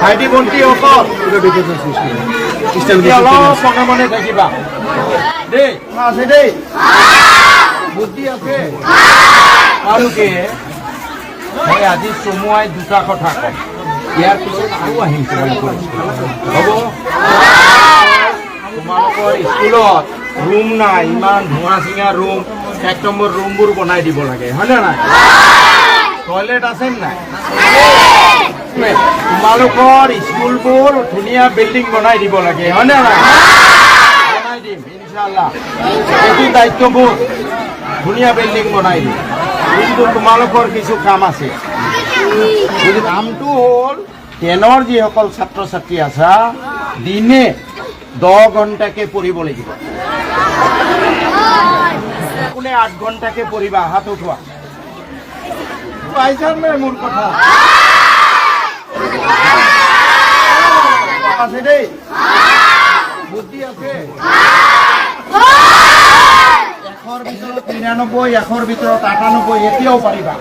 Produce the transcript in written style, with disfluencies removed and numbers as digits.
ভাইটি ভণ্টি অকল অলপ মনে থাকিবা দেই আছে দেই বুদ্ধি আছে আৰু কি মই আজি চমুৱাই দুটা কথা কম ইয়াৰ পিছত আৰু আহিম তোমালোকৰ হ'ব তোমালোকৰ স্কুলত ৰুম নাই ইমান ধোঁৱা চিঙা ৰুম 1 নম্বৰ ৰুমবোৰ বনাই দিব লাগে হয়নে নাই টয়লেট আছে নাই তোমালোকৰ স্কুলবোৰ ধুনীয়া বিল্ডিং বনাই দিব লাগে হয়নে নাই বনাই দিম ইনশাআল্লাহ এইটো দায়িত্ববোৰ ধুনীয়া বিল্ডিং বনাই দিম কিন্তু তোমালোকৰ কিছু কাম আছে কামটো হ'ল 10ৰ যিসকল ছাত্ৰ ছাত্ৰী আছা দিনে 10 ঘণ্টাকে পঢ়িব লাগিব কোনে 8 ঘণ্টাকে পঢ়িবা হাত উঠোৱা পাইছান নাই মোৰ কথা আছে দেই বুদ্ধি আছে 100ৰ ভিতৰত 93 100ৰ ভিতৰত 98 এতিয়াও পাৰিবা